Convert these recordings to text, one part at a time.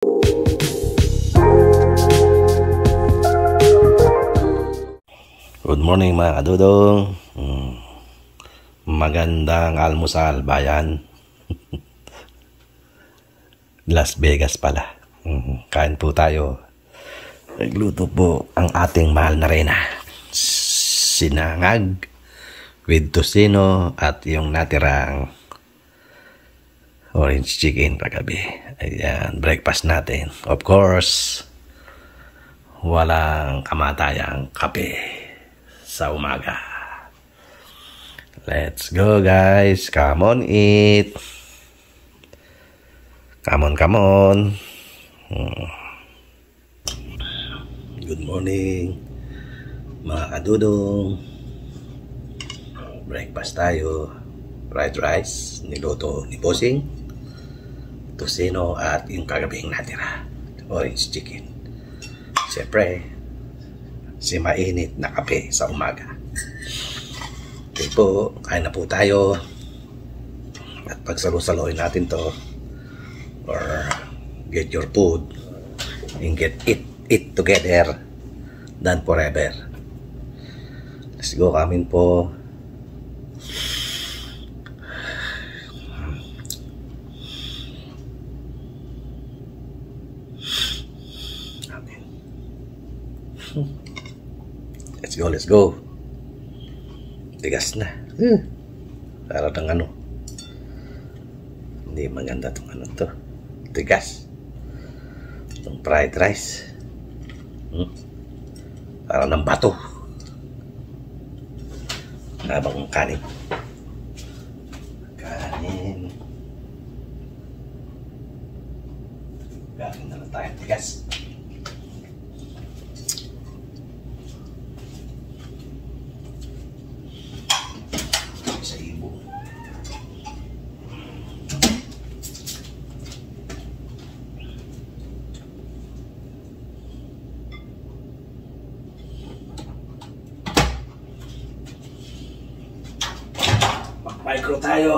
Good morning mga kadudong. Magandang almusal bayan. Las Vegas pala. Kain po tayo. Nagluto po ang ating mahal na reyna. Sinangag with tocino at yung natirang orange chicken kagabi. Ayan, breakfast natin. Of course, walang kamatayang kape sa umaga. Let's go guys. Come on, eat. Come on. Good morning mga kadudong. Breakfast tayo. Fried rice niluto ni Bossing, tocino at yung kagabing natira orange chicken. Siyempre si mainit na kape sa umaga. Okay po, kain na po tayo. At pagsalo-saloin natin to, or get your food and get it together than forever. Let's go, kamin po. Amen. Let's go. Tigas na. Para ng ano. Hindi maganda itong ano to. Tigas. Itong fried rice. Para ng bato. Habang kanin. Kanin na lang tayo. Tigas. Micro tayo.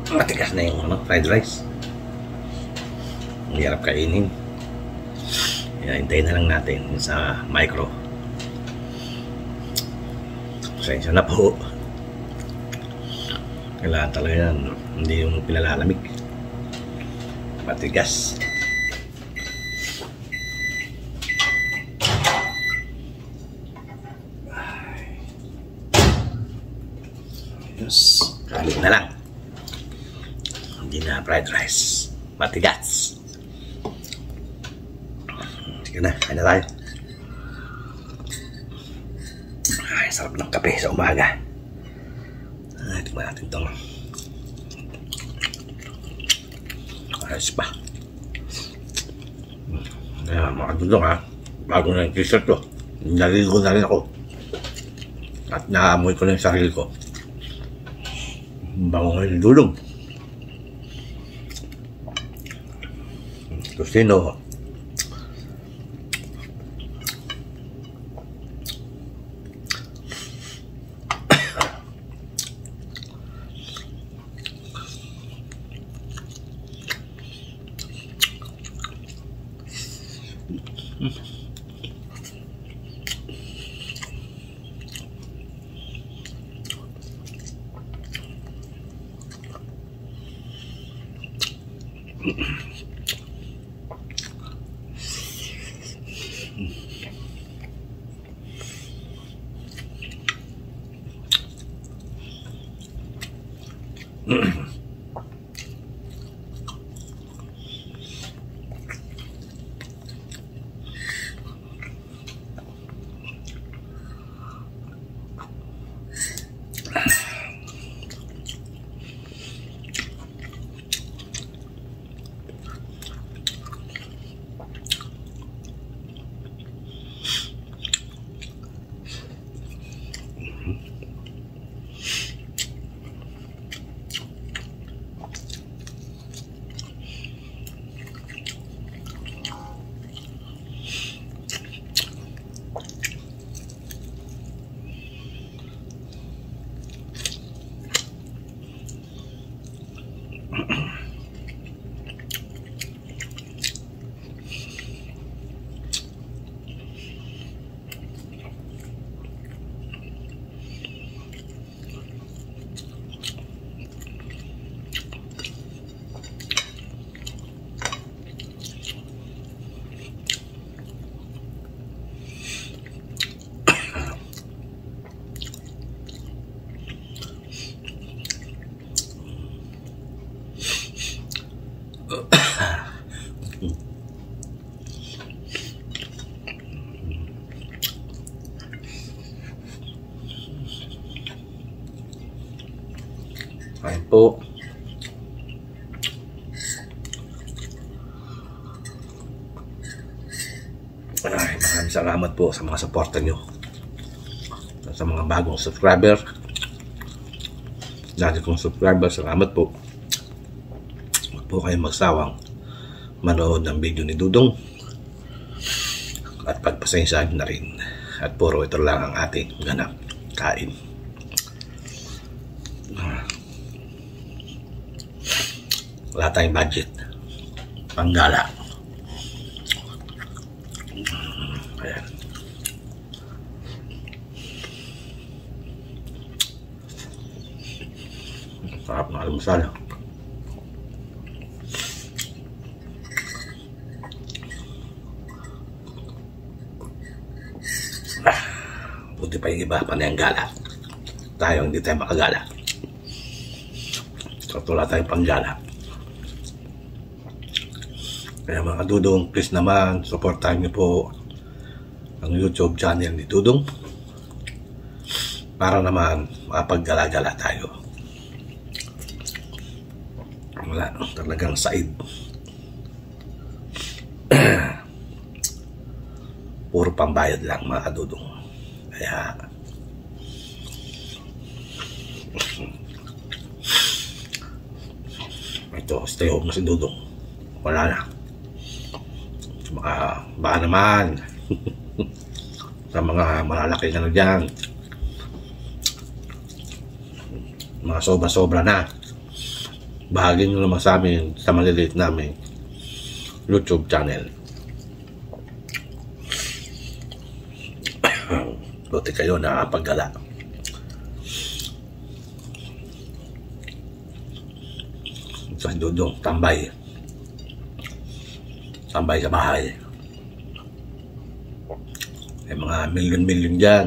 Matigas na yung fried rice. Ang hirap kainin. Kaya hintayin na lang natin sa micro. Pasensya na po. Kailangan talaga yan. Hindi yung pinalalamig. Matigas. Kalit na lang. Hindi na fried rice. Matigas. Sige na, kain na tayo. Ay, sarap ng kape sa umaga. Ay, tingnan natin itong ayos pa. Kaya mga kadudong ha, bago na yung t-shirt ko, naligo na rin ako. At naamoy ko na yung sarili ko. Bango ngayon dulong. Tocino. Ayun po. Ay, maraming salamat po sa mga suporta nyo. Sa mga bagong subscriber. Dati kong subscriber, salamat po. Huwag po kayong magsawang manood ng video ni Dudong. At pagpasensyahan na rin. At puro ito lang ang ating ganap kain. Wala tayong budget. Panggala. Ayan. Sarap ng almusal. Buti pa yung iba, panay ang gala. Tayo, hindi tayo makagala. So, wala tayong panggala. Kaya mga Dudong, please naman, supportahan niyo po ang YouTube channel ni Dudong para naman makapaggala-gala tayo. Wala, talagang said. Puro pambayad lang mga Dudong. Kaya ito, stay home na si Dudong. Wala na. Baka naman sa mga malalaki na dyan, mga sobra-sobra na, bahagi nyo naman sa amin sa maliliit namin YouTube channel. Buti kayo nakakapaggala. Sa Dudong, tambay sa bahay. May mga milyon-milyon dyan.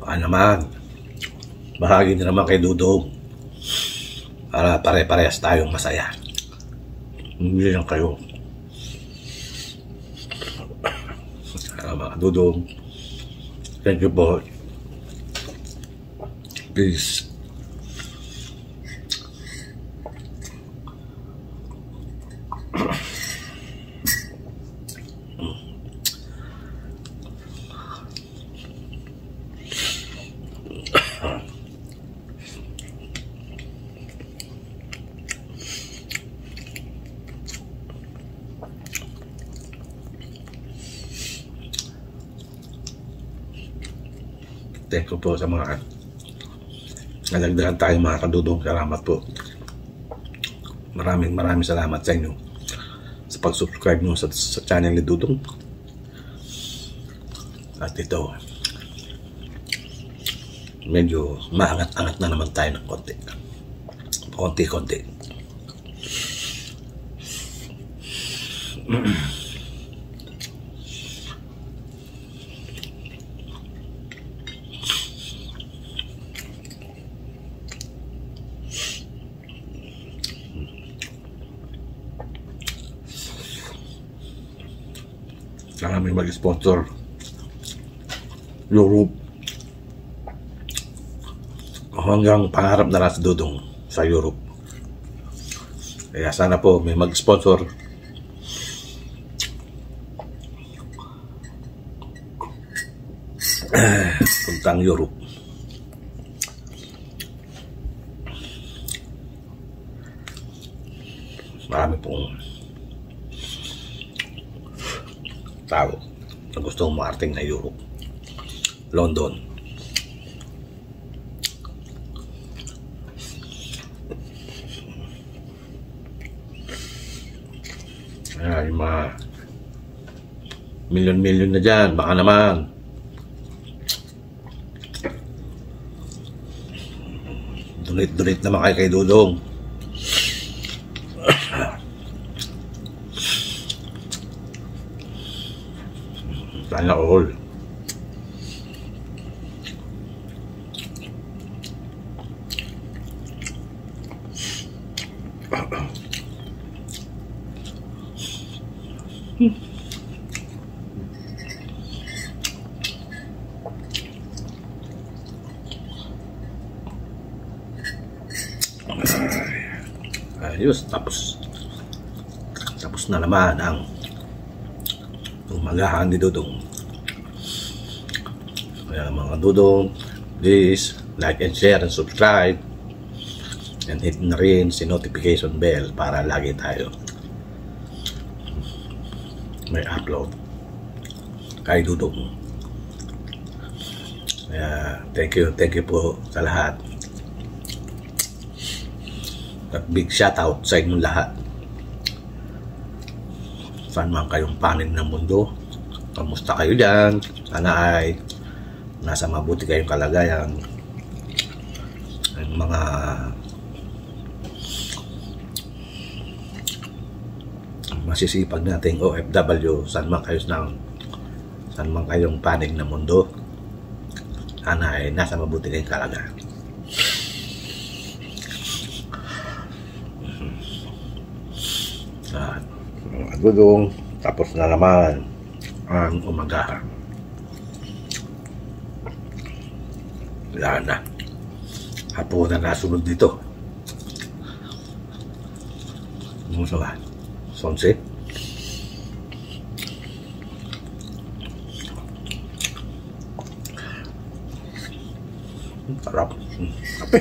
Baka naman bahagi na naman kay Dudong para pare-parehas tayong masaya. Hindi lang kayo. Mga Dudong, thank you po. Please, thank you po sa mga nalagdagan tayong mga Kadudong. Salamat po. Maraming salamat sa inyo sa pag-subscribe nyo sa channel ni Dudong. At ito, medyo maangat-angat na naman tayo ng konti. Konti-konti. Sana may mag-sponsor. Europe. Hanggang pangarap na lang si Dudong sa Europe. Kaya sana po may mag-sponsor. Puntang Europe. Marami pong tao na gusto umarting na Europe, London. Ay, yung mga milyon-milyon na dyan, baka naman donate naman kayo kay Dudong. Sana all. Ayos, tapos na naman ang umagahan ni Dudong. Kaya mga Dudong, please like and share and subscribe, and hit na rin si notification bell para lagi tayo may upload kay Dudong. Kaya thank you po sa lahat. At big shout out sa inyong lahat. Saan man kayong panig ng mundo, kamusta kayo dyan? Sana ay nasa mabuti kayong kalagayan. Ang mga masisipag nating OFW, saan man kayong panig ng mundo, sana ay nasa mabuti kayong kalagayan. At mga Dudong, tapos na naman ang umagahan. Wala na. Hapon na nasunod dito. Musawa. Sonse. Sarap. Kape.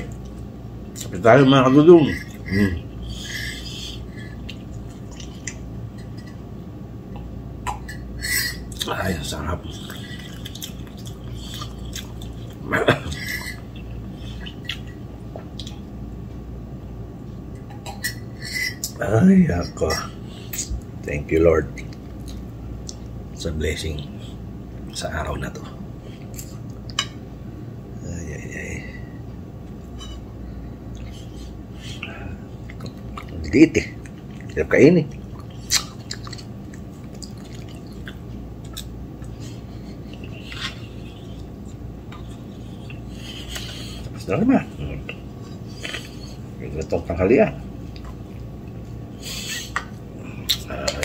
Kape tayo mga Dudong. Ay, sarap. Ay, ako. Thank you, Lord, sa blessing sa araw na to. Ay. Liit eh. Hirap kainin. Tapos na naman. Yung itong tanghalian.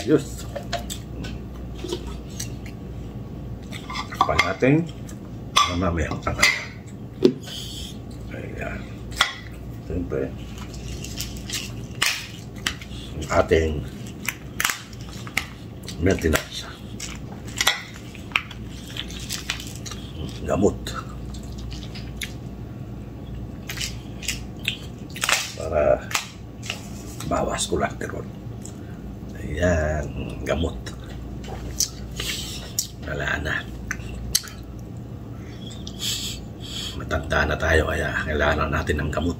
Ayos. Pa natin mamaya ang tanghalian. Ayan. Siyempre ang ating maintenance, gamot para bawas cholesterol. Ayan, gamot. Wala na. Matanda na tayo kaya kailangan natin ng gamot.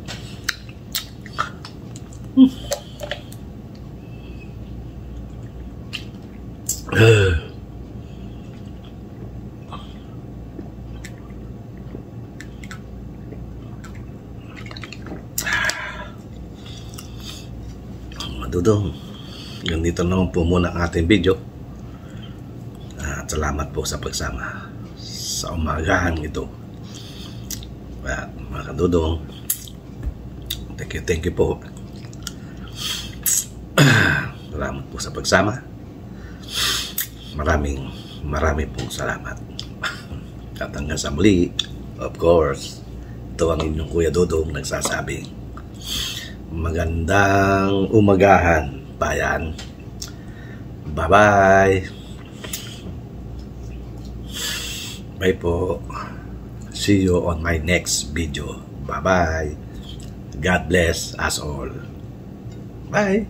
Dudong, ganito naman po muna ang ating video. At salamat po sa pagsama sa umagahan ito. At mga Dudong, thank you po. Salamat po sa pagsama. Marami pong salamat. At hanggang sa muli, of course, ito ang inyong Kuya Dudong nagsasabing magandang umagahan, bayan. Bye-bye. Bye po. See you on my next video. Bye-bye. God bless us all. Bye.